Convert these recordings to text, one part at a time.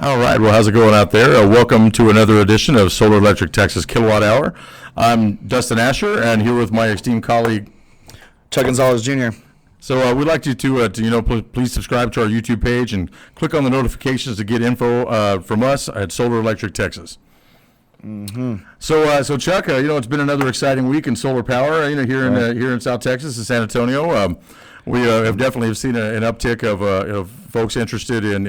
All right. Well, how's it going out there? Welcome to another edition of Solar Electric Texas Kilowatt Hour. I'm Dustin Asher, and here with my esteemed colleague, Chuck Gonzalez Jr. So we'd like you to please subscribe to our YouTube page and click on the notifications to get info from us at Solar Electric Texas. Mm-hmm. So Chuck, it's been another exciting week in solar power. Here in South Texas, in San Antonio, we have definitely seen an uptick of folks interested in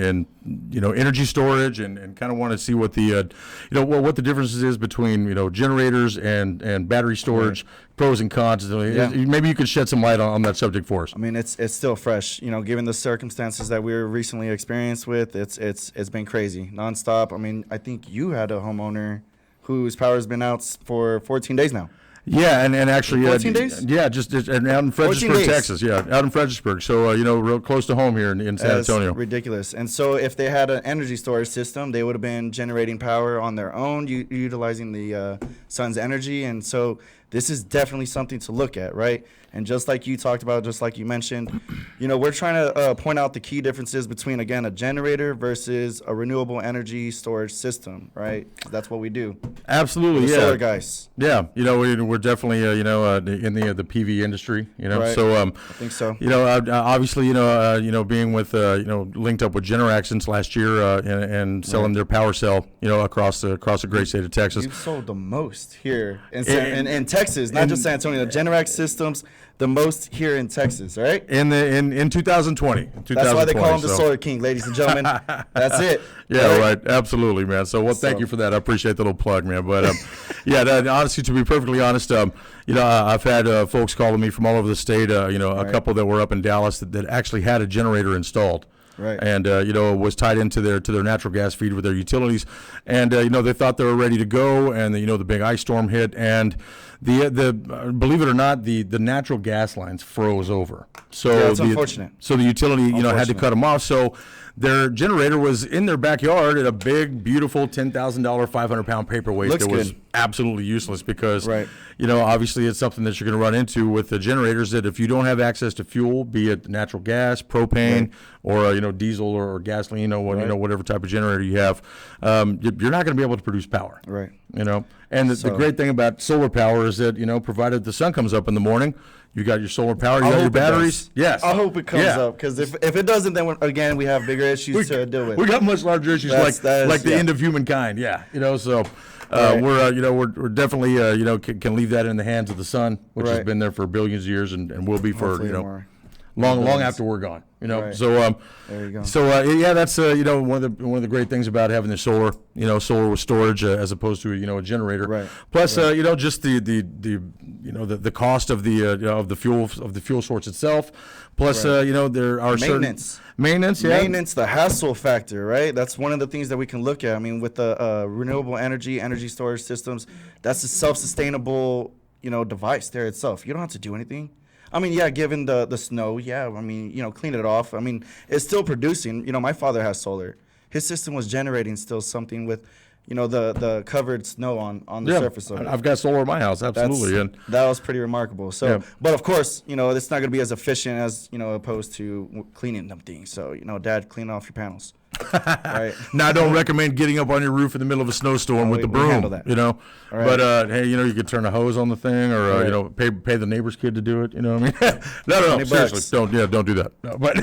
energy storage and kind of want to see what the what the differences is between generators and battery storage, pros and cons. Maybe you could shed some light on that subject for us. I mean, it's still fresh. Given the circumstances that we were recently experienced with, it's been crazy, nonstop. I mean, I think you had a homeowner whose power has been out for 14 days now. Yeah, and actually, 14 days? Yeah, just and out in Fredericksburg, Texas. Yeah, out in Fredericksburg. So real close to home here in San Antonio. That's ridiculous. And so, if they had an energy storage system, they would have been generating power on their own, utilizing the sun's energy. And so, this is definitely something to look at, right? And just like you talked about, just like you mentioned, we're trying to point out the key differences between, again, a generator versus a renewable energy storage system, right? 'Cause that's what we do. Absolutely, We're yeah. solar guys. Yeah, we're definitely in the PV industry, Right. So I think so. Obviously, being with linked up with Generac since last year and selling their power cell, across the great state of Texas. You've sold the most here in Texas, not just San Antonio. The Generac systems, the most here in Texas, right? In 2020. That's why they call him the Solar King, ladies and gentlemen. That's it. Yeah, right. Absolutely, man. So, thank you for that. I appreciate the little plug, man. But honestly, to be perfectly honest, I've had folks calling me from all over the state. A couple that were up in Dallas that actually had a generator installed. Right. And was tied into their natural gas feed with their utilities, and they thought they were ready to go, and the big ice storm hit, and the believe it or not, the natural gas lines froze over. So it's unfortunate. So the utility had to cut them off. So their generator was in their backyard at a big, beautiful $10,000, 500-pound paperweight Looks that was good. absolutely useless because, Right. Obviously it's something that you're going to run into with the generators that if you don't have access to fuel, be it natural gas, propane, or, diesel or gasoline, whatever type of generator you have, you're not going to be able to produce power. Right. And the great thing about solar power is that, provided the sun comes up in the morning, you got your solar power, you got your batteries. Yes. I hope it comes up because if it doesn't, then again we have bigger issues to deal with. We got much larger issues like the end of humankind. Yeah. So we're definitely can leave that in the hands of the sun, which has been there for billions of years and will be for long after we're gone. Right. So there you go. So that's one of the great things about having the solar with storage as opposed to a generator. Right. Plus just the cost of the fuel source itself. Plus there are maintenance, the hassle factor, right? That's one of the things that we can look at. I mean, with the renewable energy storage systems, that's a self-sustainable device there itself. You don't have to do anything. I mean, given the snow, clean it off. I mean, it's still producing. My father has solar. His system was generating still something with, the covered snow on the surface of it. I've got solar in my house, absolutely. That was pretty remarkable. So, but of course, it's not going to be as efficient as, opposed to cleaning them things. So, Dad, clean off your panels. Right. Now, I don't recommend getting up on your roof in the middle of a snowstorm with the broom. Handle that. Right. But hey, you could turn a hose on the thing, or pay the neighbor's kid to do it. You know what I mean? No, seriously, don't do that. No, but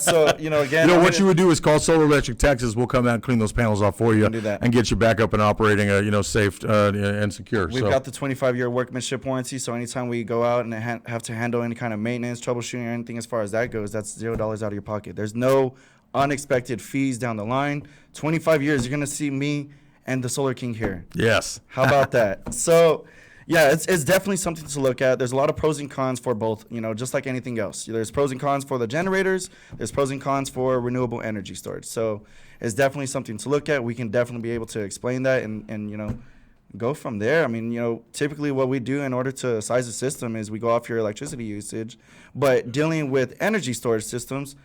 So again, what you would do is call Solar Electric Texas. We'll come out and clean those panels off for you and get you back up and operating, safe and secure. We've got the 25-year workmanship warranty, so anytime we go out and have to handle any kind of maintenance, troubleshooting, or anything as far as that goes, that's $0 out of your pocket. There's no unexpected fees down the line. 25 years, you're going to see me and the Solar King here. Yes. How about that? So, it's definitely something to look at. There's a lot of pros and cons for both, just like anything else. There's pros and cons for the generators. There's pros and cons for renewable energy storage. So, it's definitely something to look at. We can definitely be able to explain that and go from there. I mean, typically what we do in order to size the system is we go off your electricity usage. But dealing with energy storage systems,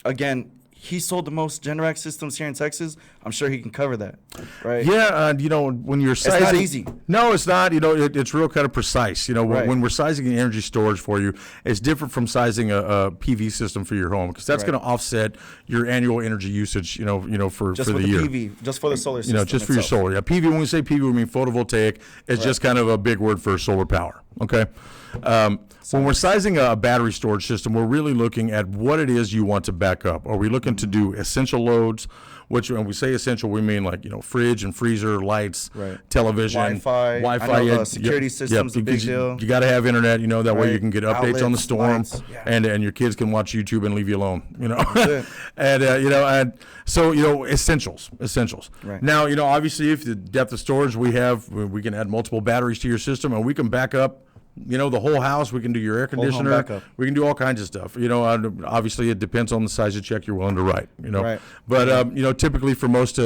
again, he sold the most Generac systems here in Texas. I'm sure he can cover that, right? Yeah, you know, when you're sizing, not easy. No, it's not. You know, it's real kind of precise. You know, Right. when we're sizing the energy storage for you, it's different from sizing a PV system for your home, because that's Right. going to offset your annual energy usage. You know, for Just the with the year. PV, just for the solar system. You know, just for your itself. solar. Yeah, PV. When we say PV, we mean photovoltaic. It's just kind of a big word for solar power. Okay. When we're sizing a battery storage system, we're really looking at what it is you want to back up. Are we looking to do essential loads? Which, when we say essential, we mean like, you know, fridge and freezer, lights, Right. television, Wi-Fi. I know the security system's a big deal. You got to have internet. You know, that way you Right. can get updates on the Outlets, storm, lights, yeah. and your kids can watch YouTube and leave you alone. You know, it. and you know, and so, you know, essentials. Right. Now, you know, obviously, if the depth of storage we can add multiple batteries to your system, and we can back up, you know, the whole house. We can do your air home conditioner. backup. We can do all kinds of stuff. You know, obviously it depends on the size of check you're willing to write. You know, Right. but you know, typically for most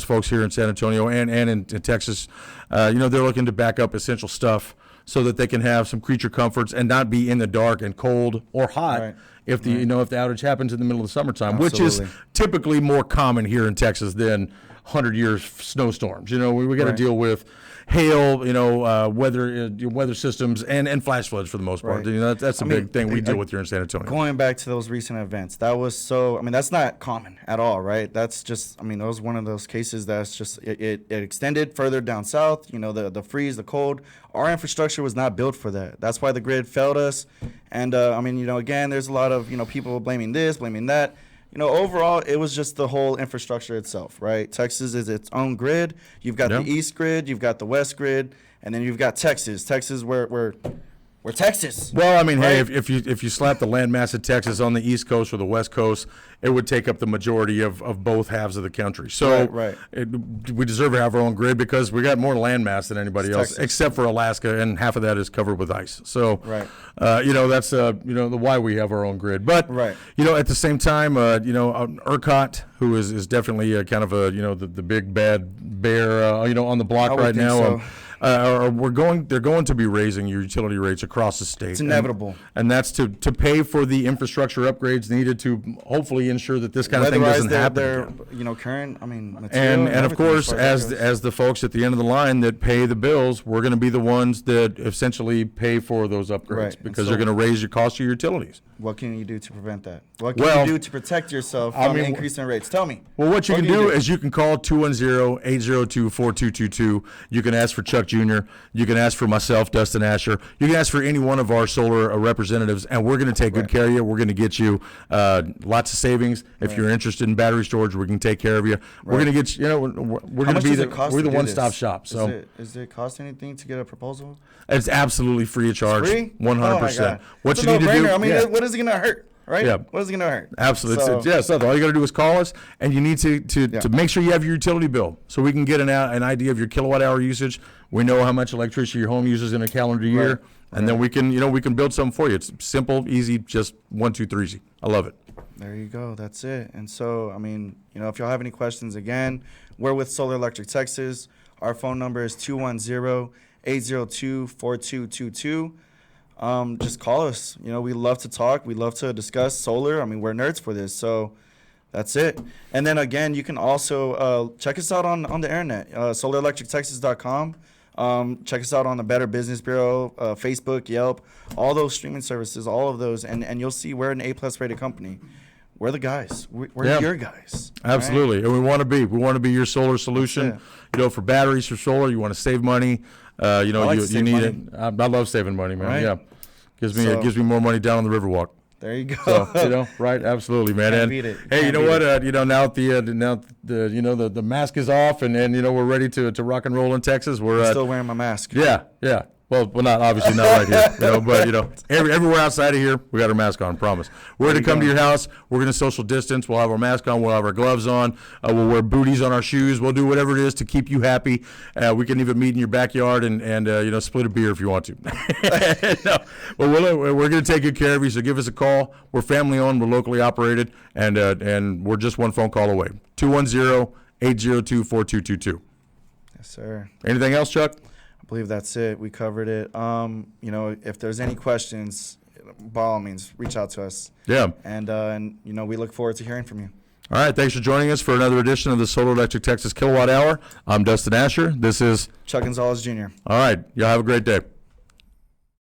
folks here in San Antonio and in Texas, you know, they're looking to back up essential stuff so that they can have some creature comforts and not be in the dark and cold or hot. Right. If the you know, if the outage happens in the middle of the summertime, which is Absolutely. typically more common here in Texas than 100-year snowstorms. You know, we got to Right. deal with hail, you know, weather systems and flash floods for the most part. Right. You know, that's a I big mean, thing we deal with here in San Antonio. Going back to those recent events, that was so. I mean, that's not common at all, right? That's just. I mean, that was one of those cases that's just it extended further down south. You know, the freeze, the cold. Our infrastructure was not built for that. That's why the grid failed us. And I mean, you know, again, there's a lot of people blaming this, blaming that. You know, overall, it was just the whole infrastructure itself, right? Texas is its own grid. You've got Yeah. the East grid, you've got the West grid, and then you've got Texas. Texas, we're Texas. Well, I mean, hey, Right. if you slap the landmass of Texas on the East Coast or the West Coast, it would take up the majority of both halves of the country. So Right. we deserve to have our own grid because we got more landmass than anybody It's else, Texas. except for Alaska, and half of that is covered with ice. So, Right. you know, that's you know, the why we have our own grid. But Right. you know, at the same time, you know, ERCOT, who is definitely kind of a, you know, the big bad bear, you know, on the block I would right think now. so. They're going to be raising your utility rates across the state. It's inevitable. And that's to pay for the infrastructure upgrades needed to hopefully ensure that this kind of thing doesn't happen their again. current, I mean, material And of everything course, far as as that goes. the folks at the end of the line that pay the bills, we're going to be the ones that essentially pay for those upgrades Right. And because so- they're going to raise your cost of your utilities. What can you do to prevent that? What can Well, you do to protect yourself I from mean, increasing rates? Tell me. Well, what you can do do is you can call 210-802-4222. You can ask for Chuck Jr. You can ask for myself, Dustin Asher. You can ask for any one of our solar representatives, and we're going to take good care of you. We're going to get you lots of savings. If you're interested in battery storage, we can take care of you. We're going to get you. You know, we're How going to much be does the it cost? we're to the do one-stop this? shop. So Is it cost anything to get a proposal? it's absolutely free of charge. Free? 100%. What What you need to do? I mean, yeah. what is it gonna hurt? Right? Yeah. What is it gonna hurt? Absolutely. So, It's all you got to do is call us, and you need to make sure you have your utility bill so we can get an idea of your kilowatt hour usage. We know how much electricity your home uses in a calendar year, Right. and then we can build something for you. It's simple, easy, just 1, 2, 3 easy. I love it. There you go. That's it. And so, I mean, if y'all have any questions, again, we're with Solar Electric Texas. Our phone number is 210-802-4222. Just call us. We love to talk. We love to discuss solar. I mean, we're nerds for this. So that's it. And then, again, you can also check us out on the internet, solarelectrictexas.com. Check us out on the Better Business Bureau, Facebook, Yelp, all those streaming services, all of those. And you'll see we're an A+ rated company. We're the guys. We're your guys. Absolutely. Right? And we want to be your solar solution. For batteries for solar, you want to save money. like to you save need money. it. I love saving money, man. Right? Yeah. It gives me more money down on the Riverwalk. There you go. So, right, absolutely, man. Can't And beat it. hey, Can't you know beat what? Now the mask is off, and we're ready to rock and roll in Texas. We're Still wearing my mask. yeah. Well, not obviously not right here, but everywhere outside of here, we got our mask on. Promise. We're going to come to your house. We're going to social distance. We'll have our mask on. We'll have our gloves on. We'll wear booties on our shoes. We'll do whatever it is to keep you happy. We can even meet in your backyard and split a beer if you want to. No, but we're going to take good care of you. So give us a call. We're family owned. We're locally operated, and we're just one phone call away. 210-802-4222. Yes, sir. Anything else, Chuck? I believe that's it. We covered it. If there's any questions, by all means, reach out to us. Yeah. And we look forward to hearing from you. All right, thanks for joining us for another edition of the Solar Electric Texas Kilowatt Hour. I'm Dustin Asher. This is Chuck Gonzalez Jr. all right. Y'all have a great day.